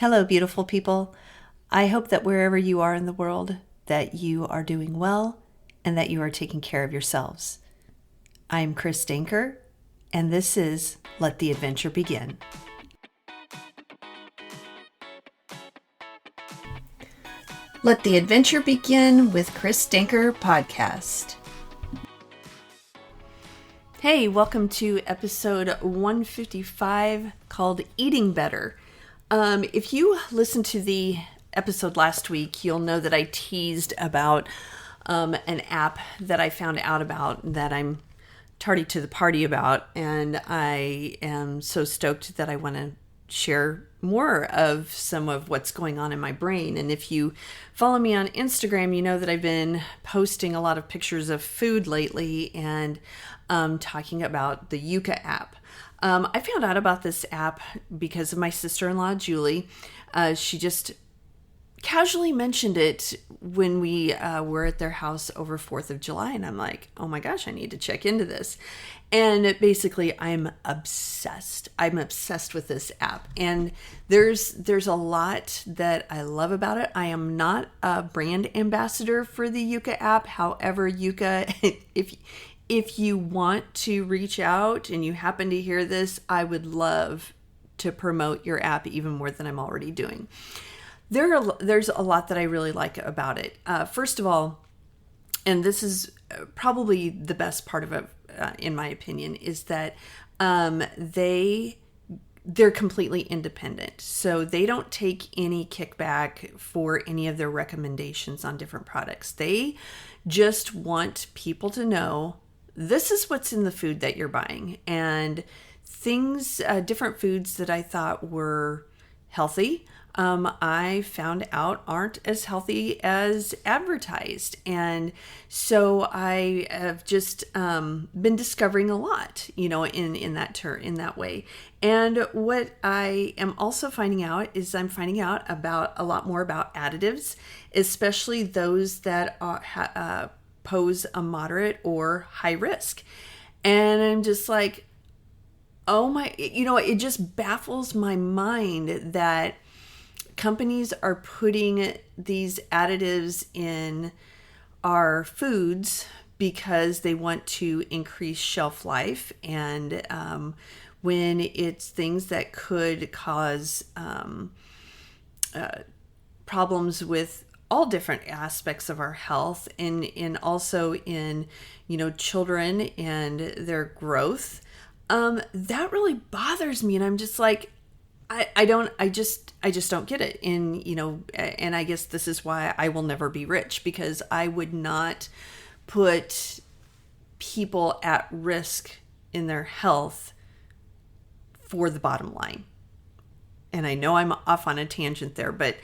Hello, beautiful people. I hope that wherever you are in the world, that you are doing well and that you are taking care of yourselves. I'm Chris Danker, and this is Let the Adventure Begin. Let the Adventure Begin with Chris Danker podcast. Hey, welcome to episode 155 called Eating Better. If you listened to the episode last week, you'll know that I teased about an app that I found out about that I'm tardy to the party about, and I am so stoked that I want to share more of some of what's going on in my brain. And if you follow me on Instagram, you know that I've been posting a lot of pictures of food lately and talking about the Yuka app. I found out about this app because of my sister-in-law, Julie. She just casually mentioned it when we were at their house over 4th of July. And I'm like, oh my gosh, I need to check into this. And basically, I'm obsessed. I'm obsessed with this app. And there's a lot that I love about it. I am not a brand ambassador for the Yuka app. However, Yuka, if you want to reach out and you happen to hear this, I would love to promote your app even more than I'm already doing. There's a lot that I really like about it. First of all, and this is probably the best part of it, in my opinion, is that they're completely independent. So they don't take any kickback for any of their recommendations on different products. They just want people to know this is what's in the food that you're buying, and things, different foods that I thought were healthy, I found out aren't as healthy as advertised. And so I have just been discovering a lot, in that way. And what I am also finding out is I'm finding out about a lot more about additives, especially those that are, pose a moderate or high risk. And I'm just like, oh my, it just baffles my mind that companies are putting these additives in our foods because they want to increase shelf life. And when it's things that could cause problems with all different aspects of our health and also in, children and their growth, that really bothers me. And I'm just like, I just don't get it. And, and I guess this is why I will never be rich, because I would not put people at risk in their health for the bottom line. And I know I'm off on a tangent there, but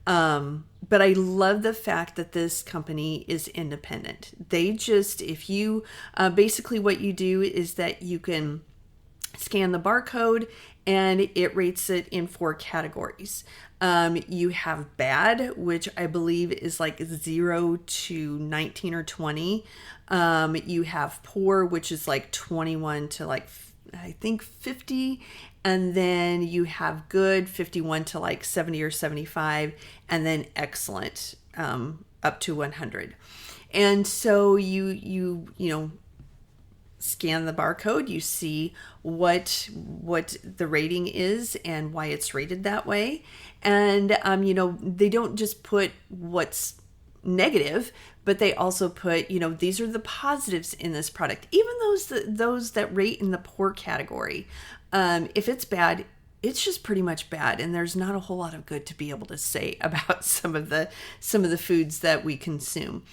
I love the fact that this company is independent. They just, if you, basically what you do is that you can scan the barcode and it rates it in 4 categories. You have bad, which I believe is like 0 to 19 or 20. You have poor, which is like 21 to like, I think 50. And then you have good, 51 to like 70 or 75, and then excellent, up to 100. And so you scan the barcode, you see what the rating is and why it's rated that way. And they don't just put what's negative, but they also put, these are the positives in this product. Even those that rate in the poor category. If it's bad, it's just pretty much bad, and there's not a whole lot of good to be able to say about some of the foods that we consume.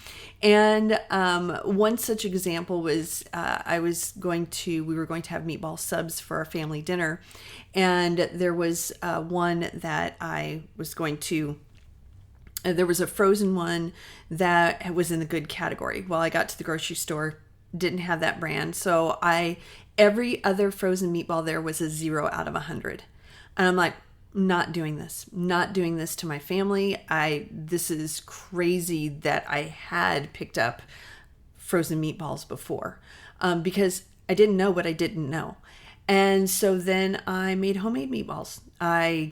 And one such example was we were going to have meatball subs for our family dinner, and there was one that I was going to. There was a frozen one that was in the good category. Well, I got to the grocery store, didn't have that brand, so every other frozen meatball there was a 0 out of 100. And I'm like, not doing this to my family. This is crazy that I had picked up frozen meatballs before, because I didn't know what I didn't know. And so then I made homemade meatballs. I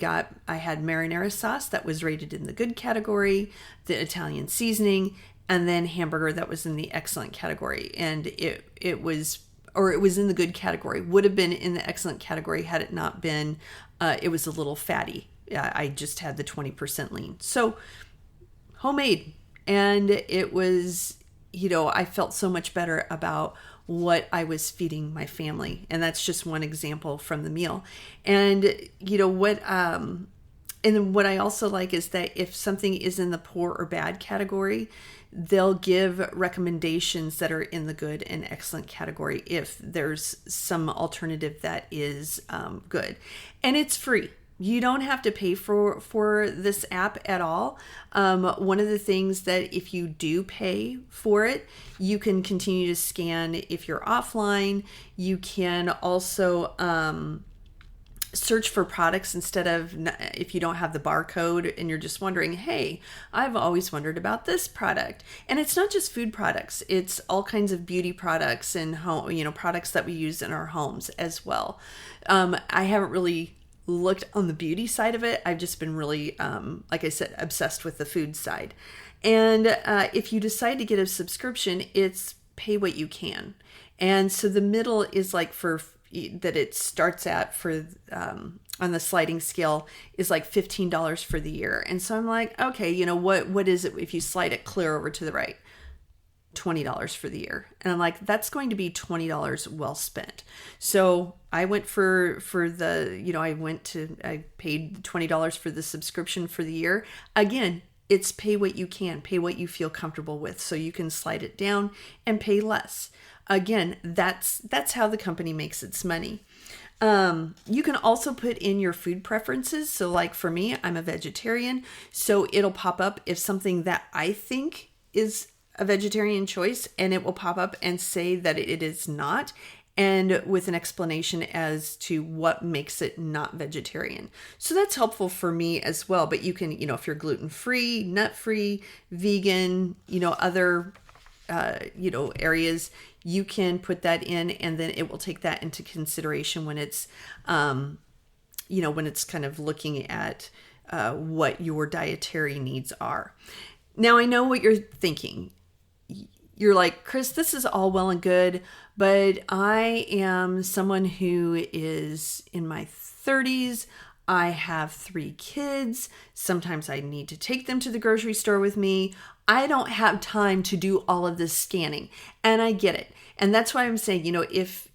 had marinara sauce that was rated in the good category, the Italian seasoning, and then hamburger that was in the excellent category. And it was in the good category. Would have been in the excellent category had it not been, it was a little fatty. I just had the 20% lean. So homemade. And it was, I felt so much better about what I was feeding my family. And that's just one example from the meal. And what I also like is that if something is in the poor or bad category, they'll give recommendations that are in the good and excellent category if there's some alternative that is good. And it's free. You don't have to pay for this app at all. One of the things that if you do pay for it, you can continue to scan if you're offline. You can also search for products instead of, if you don't have the barcode and you're just wondering, hey, I've always wondered about this product. And it's not just food products. It's all kinds of beauty products and home, products that we use in our homes as well. I haven't really looked on the beauty side of it. I've just been really, like I said, obsessed with the food side. And if you decide to get a subscription, it's pay what you can. And so the middle is like that it starts at for on the sliding scale is like $15 for the year. And so I'm like, okay, what is it if you slide it clear over to the right? $20 for the year. And I'm like, that's going to be $20 well spent. So I went I paid $20 for the subscription for the year. Again, it's pay what you can, pay what you feel comfortable with. So you can slide it down and pay less. Again, that's how the company makes its money. You can also put in your food preferences. So like for me, I'm a vegetarian. So it'll pop up if something that I think is a vegetarian choice, and it will pop up and say that it is not, and with an explanation as to what makes it not vegetarian. So that's helpful for me as well. But you can, if you're gluten-free, nut-free, vegan, other, areas, you can put that in, and then it will take that into consideration when it's, when it's kind of looking at what your dietary needs are. Now, I know what you're thinking. You're like, Chris, this is all well and good, but I am someone who is in my 30s. I have 3 kids. Sometimes I need to take them to the grocery store with me. I don't have time to do all of this scanning, and I get it. And that's why I'm saying, if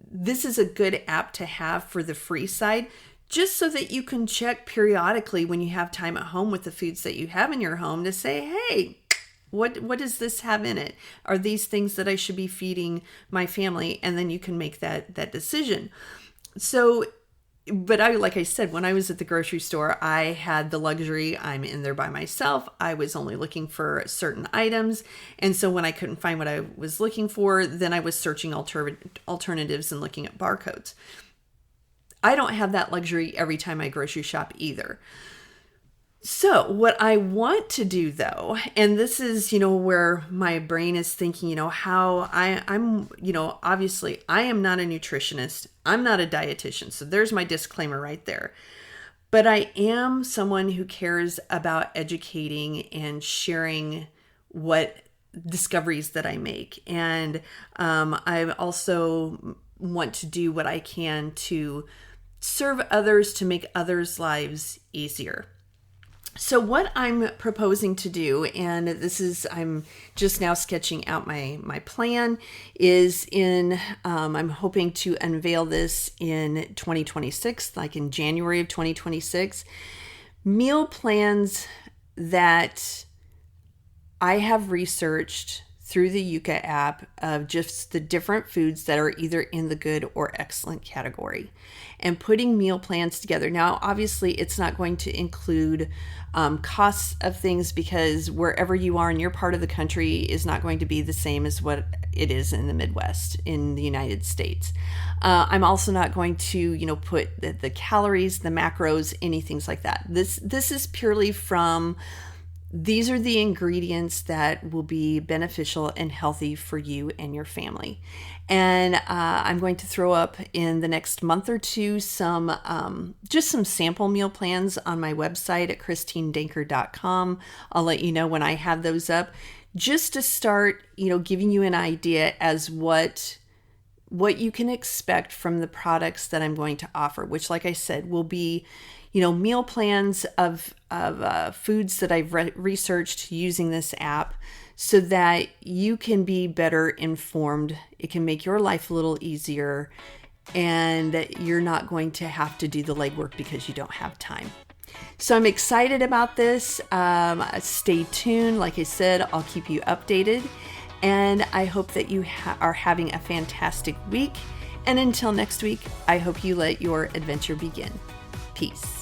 this is a good app to have for the free side, just so that you can check periodically when you have time at home with the foods that you have in your home to say, hey, what does this have in it? Are these things that I should be feeding my family? And then you can make that decision. So, but like I said, when I was at the grocery store, I had the luxury, I'm in there by myself. I was only looking for certain items. And so when I couldn't find what I was looking for, then I was searching alternatives and looking at barcodes. I don't have that luxury every time I grocery shop either. So what I want to do though, and this is, where my brain is thinking, how I'm, obviously I am not a nutritionist. I'm not a dietitian. So there's my disclaimer right there. But I am someone who cares about educating and sharing what discoveries that I make. And I also want to do what I can to serve others, to make others' lives easier. So what I'm proposing to do, and I'm just now sketching out my plan, is I'm hoping to unveil this in 2026, like in January of 2026, meal plans that I have researched through the Yuka app of just the different foods that are either in the good or excellent category, and putting meal plans together. Now, obviously, it's not going to include costs of things, because wherever you are in your part of the country is not going to be the same as what it is in the Midwest in the United States. I'm also not going to, put the calories, the macros, any things like that. This is purely from these are the ingredients that will be beneficial and healthy for you and your family. And I'm going to throw up in the next month or two some just some sample meal plans on my website at christinedanker.com. I'll let you know when I have those up, just to start, giving you an idea as what you can expect from the products that I'm going to offer, which, like I said, will be meal plans of foods that I've researched using this app, so that you can be better informed. It can make your life a little easier, and you're not going to have to do the legwork because you don't have time. So I'm excited about this. Stay tuned. Like I said, I'll keep you updated, and I hope that you are having a fantastic week. And until next week, I hope you let your adventure begin. Peace.